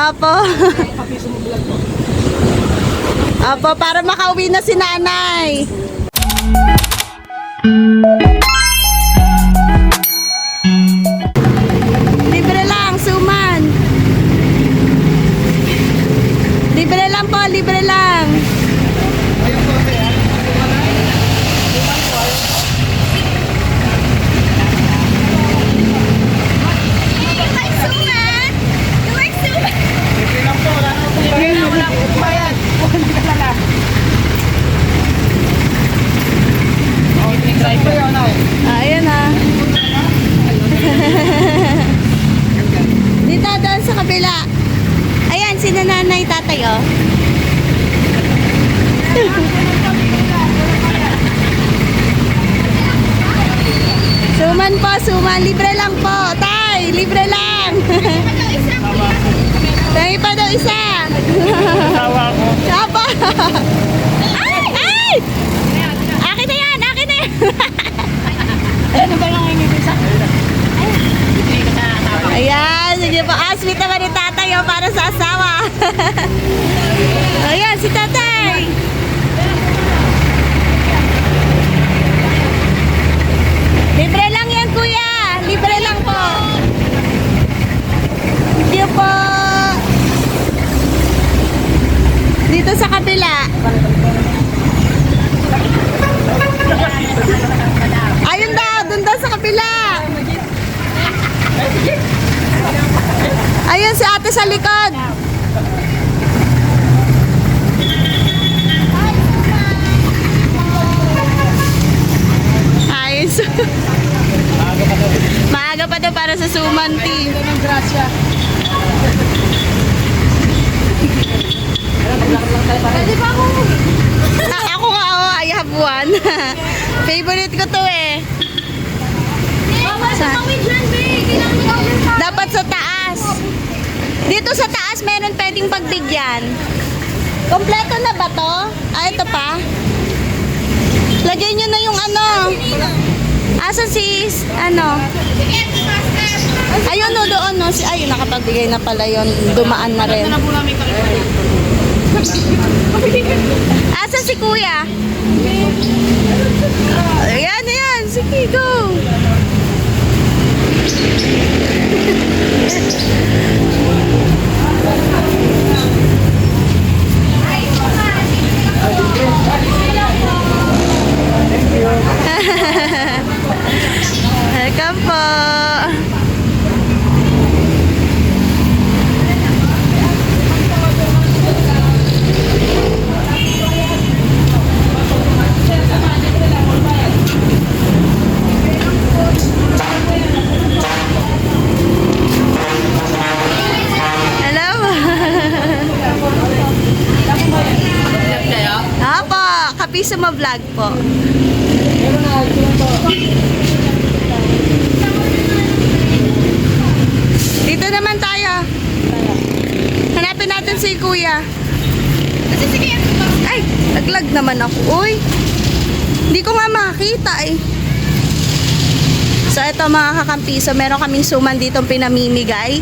Apo. Apo, para makauwi na si nanay. Libre lang, suman. Libre lang po, libre lang. Ayan na. Dito doon sa kabila. Ayan, si nanay tatay oh. Suman po, suman. Libre lang po. Tay, libre lang. Tay pa daw isa. Tawa ko. Sapa. Ay, ay! Akin na yan, akin na yan. Ano ba yung inibig sa akin? Ayan, sige po. Sweet naman ni tatay oh, para sa asawa. Ayan, si tatay. Libre lang yan, kuya. Libre lang po. Thank you po. Dito sa kabila. Ayun daw, dun daw sa kabila. Ayun si ate sa likod. Ayos. Maaga pa daw para sa suman team. Pwede ba ako? Ako nga, oh, I have one. Favorite ko to eh. Dapat sa taas. Dito sa taas meron pwedeng pagbigyan. Kompleto na ba to? Ah, ito pa. Lagay nyo na yung ano. Asa si ano? Ayun no, doon no. Ayun, nakapagbigay na pala yon. Dumaan na rin. Asa si kuya? Ayan, ayan. Sige, go. Welcome po. Kapiso mo vlog po. Dito naman tayo. Hanapin natin si kuya. Ay, naglag naman ako. Uy, hindi ko nga makakita eh. So ito mga kakampiso, meron kaming suman ditong pinamimigay.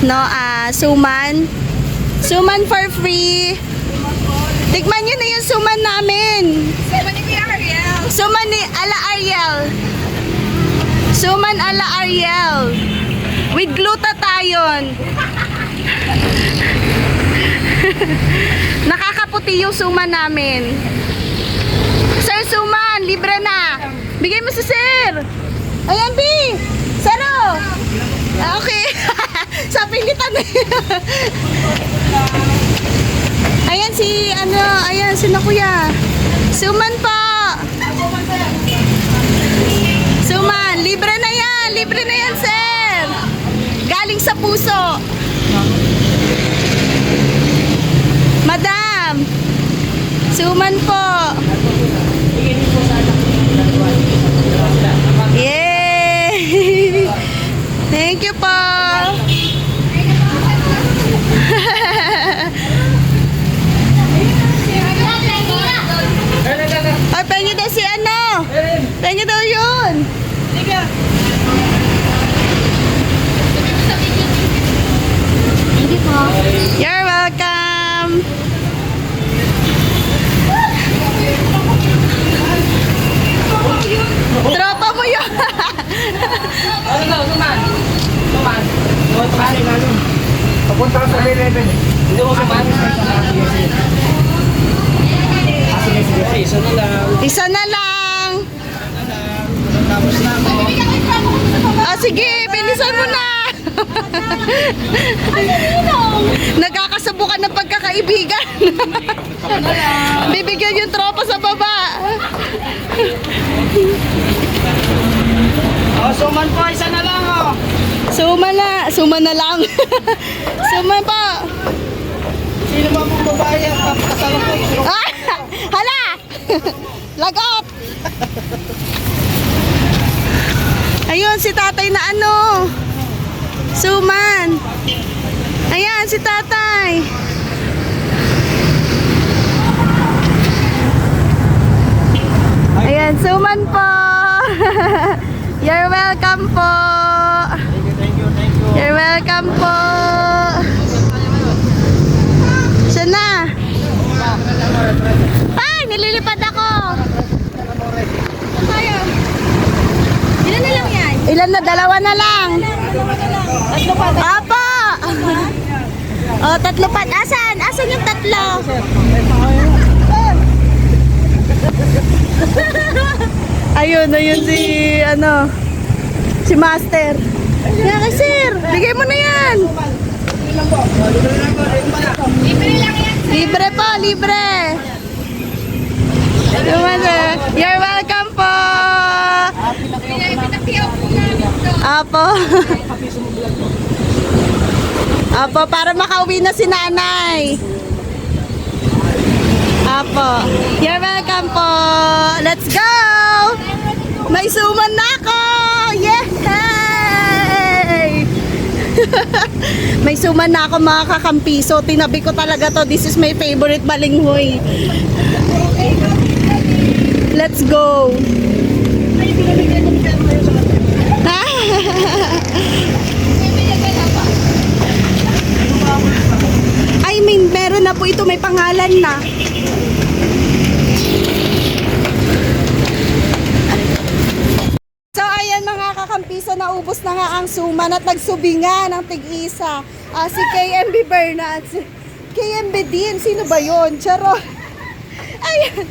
No, suman. Suman for free. Tikman nyo na yung suman namin. Suman ni Kuya Ariel. Suman ni ala Ariel. Suman ala Ariel. With glutathione. Nakakaputi yung suman namin. Sir, suman, libre na. Bigay mo sa sir. Ayan, B. Saro. Okay. Sapilitan na. Ayan si, ayan si na kuya. Suman po. Suman, libre na yan, sir. Galing sa puso. Madam, suman po. Yay! Thank you po. Ay, pengi daw si ano? Pengi daw yun. Hindi po. Ano daw, suman? Suman? Papunta ka sa 11. Hindi ko suman. Sige, isa na lang. Isa na lang. Tapos na ako. Ah, sige, bilisan mo na. Nagkakasubukan ng pagkakaibigan. Bibigyan yung tropa sa baba. Oh, suman po, isa na lang oh. Suman na lang. Suman pa. Sino ba mong babae at kasalang po? Ah, hala! Lagot! Ayun, si tatay na ano. Suman. Ayan, si tatay. Ayan, suman po. You're welcome po. Thank you. You're welcome po. Siya na. Ay, nililipad ako. Ilan na lang yan? Ilan na? Dalawa na lang. Tatlo pa. Apa! Oh, tatlo pa. Asan? Asan yung tatlo? Ayun si, si Master. Yan kay Sir. Bigay mo na yan. Libre lang yan. Libre po, libre. You're welcome po. Pinapiyaw po namin to. Apo. Apo, para makauwi na si nanay. Apo. You're welcome po. Let's go! May suman na ako! Yay! May suman na ako mga kakampiso. Tinabi ko talaga to. This is my favorite balinghoy. Let's go! Ay, meron na po ito. May pangalan na. So, ayan mga kakampiso, naubos na nga ang suman at nagsubi nga ng tig-isa. Si KMB Bernat. Si KMB din. Sino ba yun? Charo. Ayan.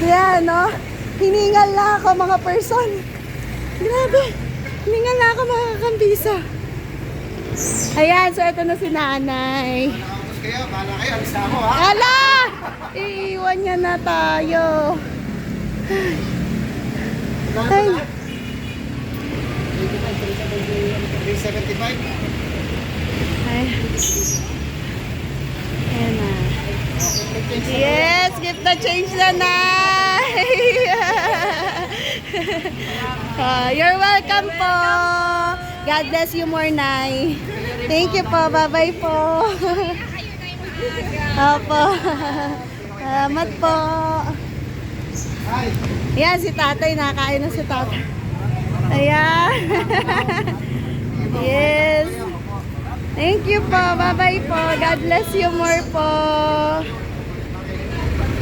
Yan, no? Hiningal na ako mga person. Grabe. Hiningal na ako mga kakampiso. Ayan, so ito na si nanay. Tapos kayo, bahala kayo. Alis na ako ha. Ala! Iiwan niya na tayo. Ay. 375. Ay. Ayan na. Yes, give the change na na. You're welcome po. God bless you more, Nay. Thank you po. Bye-bye po. Opo. Salamat po. Ayan, si tatay. Nakakain na si tatay. Ayan. Yes. Thank you po. Bye-bye po. God bless you more po.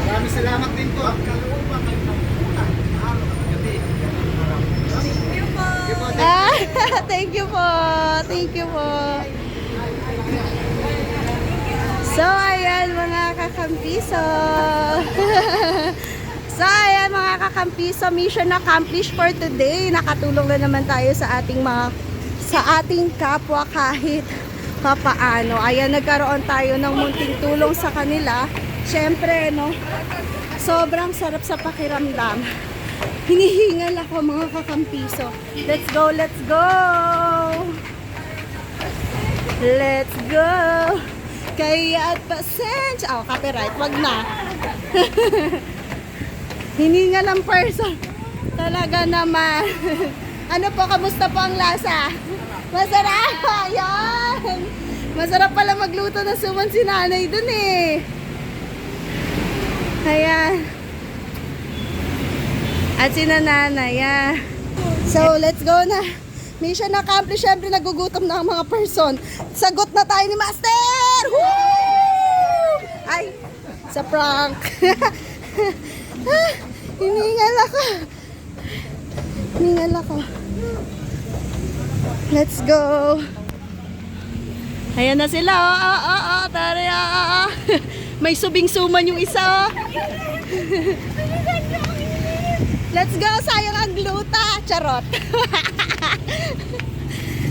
Maraming salamat din po. Ah, thank you po. Thank you po. So, ayan mga kakampiso. So, ayan mga kakampiso, mission accomplished for today. Nakatulong na naman tayo sa ating kapwa kahit papaano. Ayan, nagkaroon tayo ng munting tulong sa kanila. Siyempre, no, sobrang sarap sa pakiramdam. Hinihingal ako mga kakampiso. Let's go, let's go! Let's go! Kaya at pasensya. Oh, copyright, wag na. Hiningal ang person. Talaga naman. Ano po, kamusta po ang lasa? Masarap! Ayan! Masarap pala magluto ng suman si nanay dun eh. Ayan. At si nanay, yeah. So, let's go na. Mission accomplished. Siyempre, nagugutom na ang mga person. Sagot na tayo ni Master! Woo! Ay, sa prank. Hiningal ako. Hiningal ako. Let's go. Ayan na sila. Tara. May subing-suman yung isa. Oh. Let's go. Sayang ang gluta. Charot.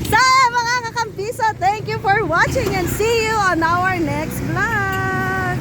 So, mga kakampiso, thank you for watching and see you on our next vlog.